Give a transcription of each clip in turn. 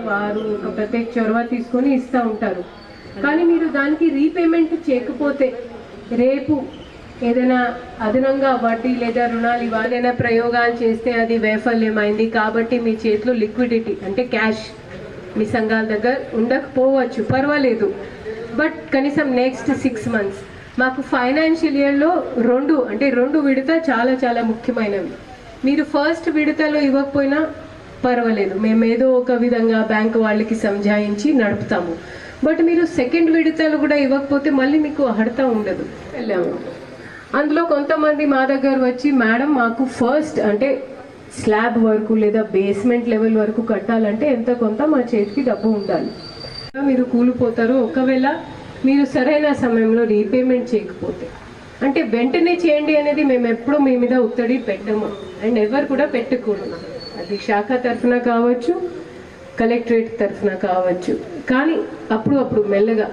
వారు ఒక ప్రత్యేక చొరవ తీసుకొని ఇస్తూ ఉంటారు. కానీ మీరు దానికి రీపేమెంట్ చేయకపోతే రేపు ఏదైనా అదనంగా వడ్డీ లేదా రుణాలు ఇవ్వాలైనా ప్రయోగాలు చేస్తే అది వైఫల్యమైంది కాబట్టి మీ చేతిలో లిక్విడిటీ అంటే క్యాష్ మీ సంఘాల దగ్గర ఉండకపోవచ్చు, పర్వాలేదు. బట్ కనీసం నెక్స్ట్ 6 months మాకు ఫైనాన్షియల్ ఇయర్లో రెండు విడత చాలా చాలా ముఖ్యమైనవి. మీరు ఫస్ట్ విడతలో ఇవ్వకపోయినా పర్వాలేదు, మేము ఏదో ఒక విధంగా బ్యాంకు వాళ్ళకి సంజాయించి నడుపుతాము. బట్ మీరు సెకండ్ విడతలు కూడా ఇవ్వకపోతే మళ్ళీ మీకు హడతా ఉండదు. వెళ్ళాము, అందులో కొంతమంది మా దగ్గర వచ్చి మేడం మాకు ఫస్ట్ అంటే స్లాబ్ వరకు లేదా బేస్మెంట్ లెవెల్ వరకు కట్టాలంటే ఎంత కొంత మా చేతికి డబ్బు ఉండాలి, మీరు కూలిపోతారు ఒకవేళ మీరు సరైన సమయంలో రీపేమెంట్ చేయకపోతే. అంటే వెంటనే చేయండి అనేది మేము ఎప్పుడూ మీ మీద ఒత్తిడి పెట్టము అండ్ ఎవరు కూడా పెట్టకూడదు. అది శాఖ తరఫున కావచ్చు, కలెక్టరేట్ తరఫున కావచ్చు. కానీ అప్పుడు మెల్లగా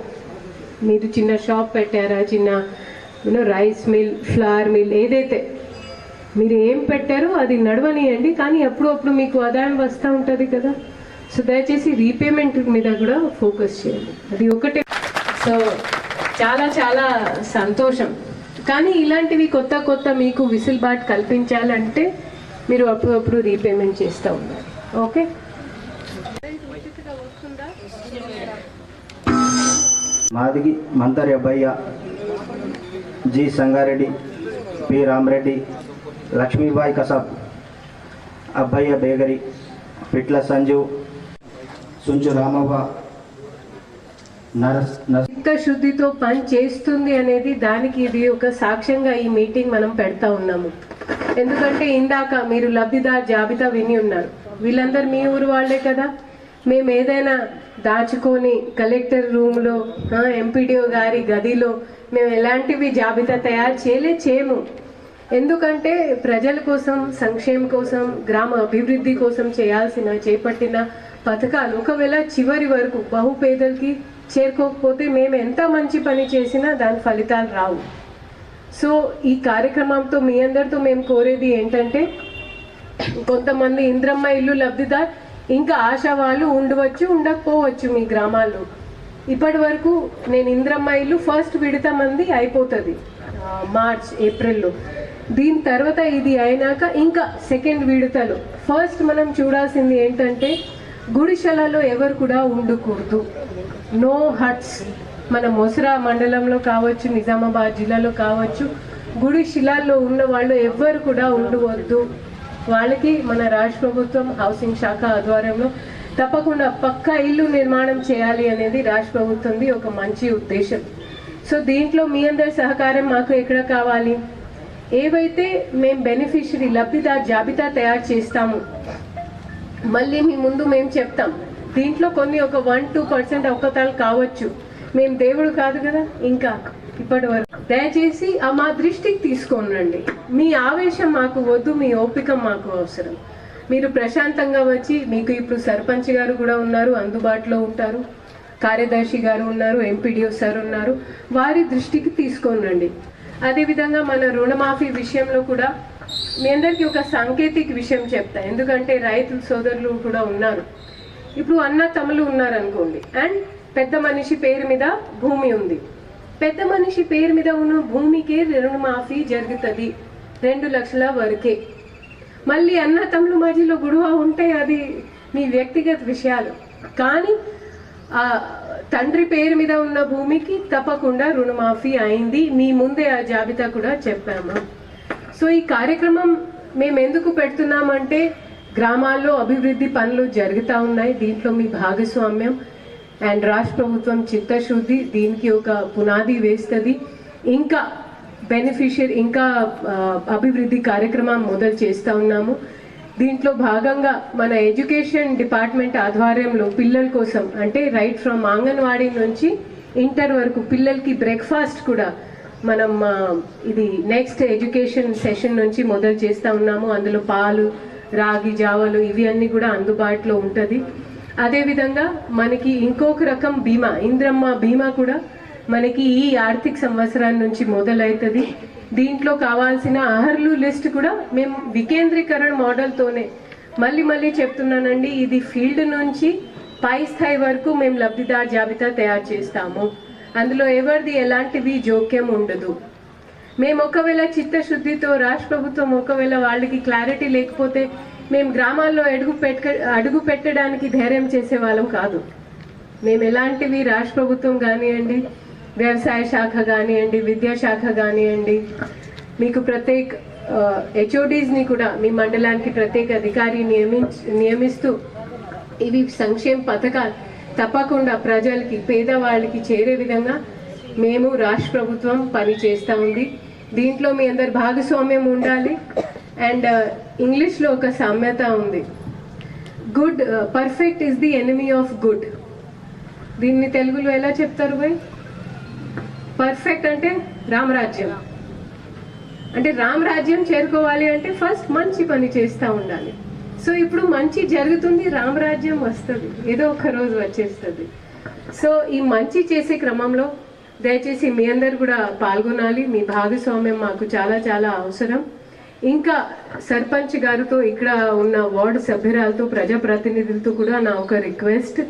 మీరు చిన్న షాప్ పెట్టారా, చిన్న రైస్ మిల్, ఫ్లవర్ మిల్, ఏదైతే మీరు ఏం పెట్టారో అది నడవనియండి. కానీ అప్పుడు మీకు ఆదాయం వస్తూ ఉంటుంది కదా. సో దయచేసి రీపేమెంట్ మీద కూడా ఫోకస్ చేయండి, అది ఒకటే. సో చాలా చాలా సంతోషం. కానీ ఇలాంటివి కొత్త మీకు విసిల్బాట్ కల్పించాలంటే మీరు అప్పుడు రీపేమెంట్ చేస్తూ ఉన్నారు. Okay, Madigi Mantari Abbayya, G Sangareddy, P Ramareddy, Lakshmibai Kasab, Abbayya Begari, Pitla Sanju, Sunchu Ramavva, చిత్తశుద్ధితో పని చేస్తుంది అనేది దానికి ఇది ఒక సాక్ష్యంగా ఈ మీటింగ్ మనం పెడతా ఉన్నాము. ఎందుకంటే ఇందాక మీరు లబ్ధిదారు జాబితా విని ఉన్నారు, వీళ్ళందరూ మీ ఊరు వాళ్ళే కదా. మేము ఏదైనా దాచుకొని కలెక్టర్ రూమ్లో, ఎంపీడీఓ గారి గదిలో మేము ఎలాంటివి జాబితా తయారు చేయము. ఎందుకంటే ప్రజల కోసం, సంక్షేమం కోసం, గ్రామ అభివృద్ధి కోసం చేపట్టిన పథకాలు ఒకవేళ చివరి వరకు బహుపేదలకి చేరుకోకపోతే మేము ఎంత మంచి పని చేసినా దాని ఫలితాలు రావు. సో ఈ కార్యక్రమంతో మీ అందరితో మేము కోరేది ఏంటంటే, కొంతమంది ఇంద్రమ్మ ఇల్లు లబ్ధిదారు ఇంకా ఆశా వాళ్ళు ఉండవచ్చు, ఉండకపోవచ్చు మీ గ్రామాల్లో. ఇప్పటి వరకు నేను ఇంద్రమ్మ ఇల్లు ఫస్ట్ విడత మంది అయిపోతుంది మార్చ్ ఏప్రిల్లో. దీని తర్వాత ఇది అయినాక ఇంకా సెకండ్ విడతలో ఫస్ట్ మనం చూడాల్సింది ఏంటంటే, గుడిశలలో ఎవరు కూడా ఉండకూడదు, నో హట్స్. మన మొసరా మండలంలో కావచ్చు, నిజామాబాద్ జిల్లాలో కావచ్చు, గుడిశిలాల్లో ఉన్న వాళ్ళు ఎవ్వరు కూడా ఉండవద్దు. వాళ్ళకి మన రాష్ట్ర ప్రభుత్వం హౌసింగ్ శాఖ ఆధ్వర్యంలో తప్పకుండా పక్కా ఇల్లు నిర్మాణం చేయాలి అనేది రాష్ట్ర ప్రభుత్వంది ఒక మంచి ఉద్దేశం. సో దీంట్లో మీ అందరి సహకారం మాకు ఎక్కడ కావాలి? ఏవైతే మేము బెనిఫిషరీ లబ్ధిదారు జాబితా తయారు చేస్తాము, మళ్ళీ మీ ముందు మేము చెప్తాం. దీంట్లో కొన్ని ఒక 1-2% అవకతాలు కావచ్చు, మేము దేవుడు కాదు కదా ఇంకా ఇప్పటి వరకు. దయచేసి మా దృష్టికి తీసుకోనండి. మీ ఆవేశం మాకు వద్దు, మీ ఓపిక మాకు అవసరం. మీరు ప్రశాంతంగా వచ్చి, మీకు ఇప్పుడు సర్పంచ్ గారు కూడా ఉన్నారు, అందుబాటులో ఉంటారు, కార్యదర్శి గారు ఉన్నారు, ఎంపీడీఓ సార్ ఉన్నారు, వారి దృష్టికి తీసుకోనండి. అదేవిధంగా మన రుణమాఫీ విషయంలో కూడా మీ అందరికీ ఒక సాంకేతిక విషయం చెప్తా. ఎందుకంటే రైతుల సోదరులు కూడా ఉన్నారు. ఇప్పుడు అన్న తమ్ములు ఉన్నారనుకోండి, అండ్ పెద్ద మనిషి పేరు మీద భూమి ఉంది. పెద్ద మనిషి పేరు మీద ఉన్న భూమికే రుణమాఫీ జరుగుతుంది 2 లక్షల వరకే. మళ్ళీ అన్న తమ్ముల మధ్యలో గొడవ ఉంటే అది మీ వ్యక్తిగత విషయాలు. కానీ ఆ తండ్రి పేరు మీద ఉన్న భూమికి తప్పకుండా రుణమాఫీ అయింది. మీ ముందే ఆ జాబితా కూడా చెప్పాము. సో ఈ కార్యక్రమం మేము ఎందుకు పెడుతున్నామంటే, గ్రామాల్లో అభివృద్ధి పనులు జరుగుతూ ఉన్నాయి, దీంట్లో మీ భాగస్వామ్యం అండ్ రాష్ట్ర ప్రభుత్వం చిత్తశుద్ధి దీనికి ఒక పునాది వేస్తుంది. ఇంకా బెనిఫిషియరీ ఇంకా అభివృద్ధి కార్యక్రమం మొదలు చేస్తూ ఉన్నాము. దీంట్లో భాగంగా మన ఎడ్యుకేషన్ డిపార్ట్మెంట్ ఆధ్వర్యంలో పిల్లల కోసం అంటే రైట్ ఫ్రమ్ అంగన్వాడీ నుంచి ఇంటర్ వరకు పిల్లలకి బ్రేక్ఫాస్ట్ కూడా మనం ఇది నెక్స్ట్ ఎడ్యుకేషన్ సెషన్ నుంచి మొదలు చేస్తూ ఉన్నాము. అందులో పాలు, రాగి జావలు ఇవి అన్నీ కూడా అందుబాటులో ఉంటుంది. అదేవిధంగా మనకి ఇంకొక రకం బీమా, ఇంద్రమ్మ బీమా కూడా మనకి ఈ ఆర్థిక సంవత్సరం నుంచి మొదలవుతుంది. దీంట్లో కావాల్సిన అర్హులు లిస్ట్ కూడా మేము వికేంద్రీకరణ మోడల్తోనే మళ్ళీ చెప్తున్నానండి, ఇది ఫీల్డ్ నుంచి పై స్థాయి వరకు మేము లబ్ధిదారు జాబితా తయారు చేస్తాము. అందులో ఎవరిది ఎలాంటివి జోక్యం ఉండదు. మేము ఒకవేళ చిత్తశుద్ధితో రాష్ట్ర ప్రభుత్వం ఒకవేళ వాళ్ళకి క్లారిటీ లేకపోతే మేము గ్రామాల్లో అడుగు పెట్టడానికి ధైర్యం చేసే వాళ్ళం కాదు. మేము ఎలాంటివి రాష్ట్ర ప్రభుత్వం కానివ్వండి, వ్యవసాయ శాఖ కానివ్వండి, విద్యాశాఖ కానివ్వండి, మీకు ప్రత్యేక హెచ్ఓడీస్ని కూడా మీ మండలానికి ప్రత్యేక అధికారి నియమిస్తూ ఇవి సంక్షేమ పథకాలు తప్పకుండా ప్రజలకి పేదవాళ్ళకి చేరే విధంగా మేము రాష్ట్ర ప్రభుత్వం పని చేస్తూ ఉంది. దీంట్లో మీ అందరి భాగస్వామ్యం ఉండాలి. అండ్ ఇంగ్లీష్లో ఒక సామెత ఉంది, good perfect is the enemy of good. దీన్ని తెలుగులో ఎలా చెప్తారు భయ్? పర్ఫెక్ట్ అంటే రామరాజ్యం. అంటే రామరాజ్యం చేరుకోవాలి అంటే ఫస్ట్ మంచి పని చేస్తూ ఉండాలి. సో ఇప్పుడు మంచి జరుగుతుంది, రామరాజ్యం వస్తుంది, ఏదో ఒక రోజు వచ్చేస్తుంది. సో ఈ మంచి చేసే క్రమంలో దయచేసి మీ అందరు కూడా పాల్గొనాలి. మీ భాగస్వామ్యం మాకు చాలా చాలా అవసరం. ఇంకా సర్పంచ్ గారితో, ఇక్కడ ఉన్న వార్డు సభ్యురాలతో, ప్రజాప్రతినిధులతో కూడా నా ఒక రిక్వెస్ట్,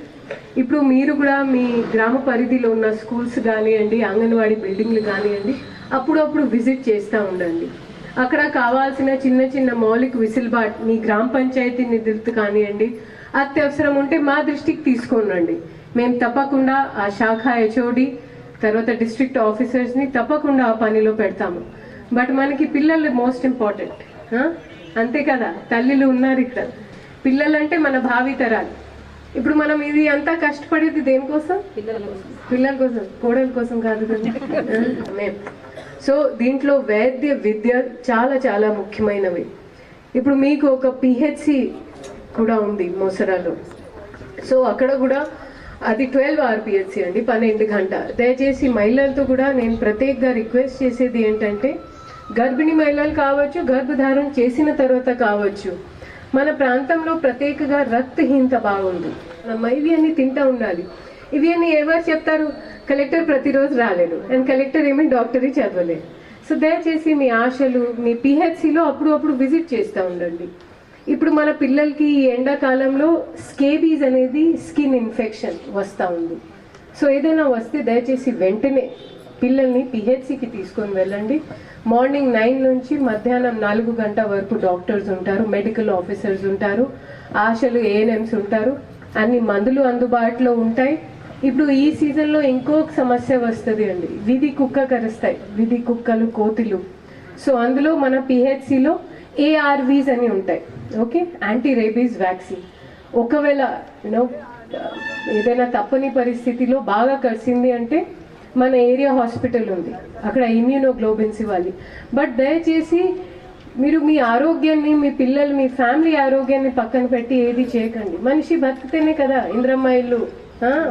ఇప్పుడు మీరు కూడా మీ గ్రామ పరిధిలో ఉన్న స్కూల్స్ కానివ్వండి, అంగన్వాడీ బిల్డింగ్లు కానివ్వండి, అప్పుడప్పుడు విజిట్ చేస్తూ ఉండండి. అక్కడ కావాల్సిన చిన్న మౌలిక విసులుబాటు మీ గ్రామ పంచాయతీ నిధులతో కానివ్వండి, అత్యవసరం ఉంటే మా దృష్టికి తీసుకొని రండి. మేము తప్పకుండా ఆ శాఖ హెచ్ఓడి తర్వాత డిస్ట్రిక్ట్ ఆఫీసర్స్ని తప్పకుండా ఆ పనిలో పెడతాము. బట్ మనకి పిల్లలు మోస్ట్ ఇంపార్టెంట్, అంతే కదా? తల్లులు ఉన్నారు ఇక్కడ, పిల్లలంటే మన భావి తరాలు. ఇప్పుడు మనం ఇది అంతా కష్టపడేది దేనికోసం? పిల్లల కోసం, కోడల కోసం కాదు కదా మేము. సో దీంట్లో వైద్య విద్య చాలా చాలా ముఖ్యమైనవి. ఇప్పుడు మీకు ఒక పిహెచ్సి కూడా ఉంది మోసరాలో. సో అక్కడ కూడా అది 12 RPHC అండి, 12 గంట. దయచేసి మహిళలతో కూడా నేను ప్రత్యేకంగా రిక్వెస్ట్ చేసేది ఏంటంటే, గర్భిణీ మహిళలు కావచ్చు, గర్భధారణ చేసిన తర్వాత కావచ్చు, మన ప్రాంతంలో ప్రత్యేకంగా రక్తహీనత బాగుంది. ఇవి అన్ని తింటూ ఉండాలి. ఇవి అన్ని ఎవరు చెప్తారు? కలెక్టర్ ప్రతిరోజు రాలేడు, అండ్ కలెక్టర్ ఏమీ డాక్టరీ చదవలేదు. సో దయచేసి మీ ఆశలు మీ పిహెచ్సిలో అప్పుడు విజిట్ చేస్తూ ఉండండి. ఇప్పుడు మన పిల్లలకి ఈ ఎండాకాలంలో స్కేబీస్ అనేది స్కిన్ ఇన్ఫెక్షన్ వస్తూ ఉంది. సో ఏదైనా వస్తే దయచేసి వెంటనే పిల్లల్ని పిహెచ్సికి తీసుకొని వెళ్ళండి. మార్నింగ్ 9 నుంచి మధ్యాహ్నం 4 గంటల వరకు డాక్టర్స్ ఉంటారు, మెడికల్ ఆఫీసర్స్ ఉంటారు, ఆశలు ANMs ఉంటారు, అన్ని మందులు అందుబాటులో ఉంటాయి. ఇప్పుడు ఈ సీజన్లో ఇంకొక సమస్య వస్తుంది అండి, విధి కుక్క కరుస్తాయి, విధి కుక్కలు, కోతులు. సో అందులో మన పిహెచ్సిలో ARVs అని ఉంటాయి, ఓకే, యాంటీ రేబీస్ వ్యాక్సిన్. ఒకవేళ ఏదైనా తప్పని పరిస్థితిలో బాగా కరిసింది అంటే మన ఏరియా హాస్పిటల్ ఉంది, అక్కడ ఇమ్యూనోగ్లోబిన్స్ ఇవ్వాలి. బట్ దయచేసి మీరు మీ ఆరోగ్యాన్ని, మీ పిల్లలు, మీ ఫ్యామిలీ ఆరోగ్యాన్ని పక్కన పెట్టి ఏది చేయకండి. మనిషి బతికితేనే కదా ఇంద్రమ్మ ఇల్లు,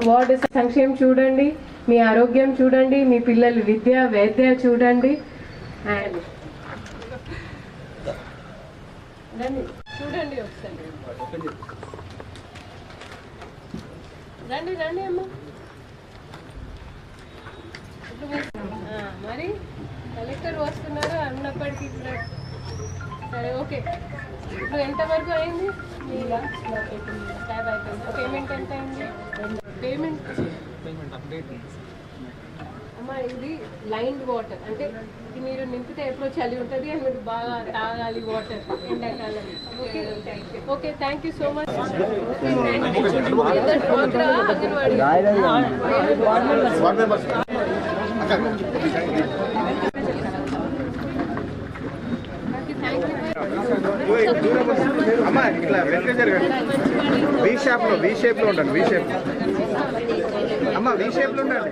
వార్డు సంక్షేమం చూడండి, మీ ఆరోగ్యం చూడండి, మీ పిల్లలు విద్య వైద్య చూడండి. అండ్ చూడండి ఒకసారి, రండి అమ్మ. మరి కలెక్టర్ వస్తున్నారు అన్నప్పటికీ కూడా సరే, ఓకే. ఇప్పుడు ఎంతవరకు అయింది? పేమెంట్ ఎంత అయింది? పేమెంట్ అమ్మా, ఇది లైన్డ్ వాటర్ అంటే మీరు నింపితే ఎప్పుడో చలి ఉంటుంది అని మీరు బాగా తాగాలి వాటర్ ఎండాకాలం. Okay okay, thank you so much. అమ్మా ఇట్లా వి షేప్లో ఉండండి, వి షేప్. అమ్మా వి షేప్లో ఉండండి.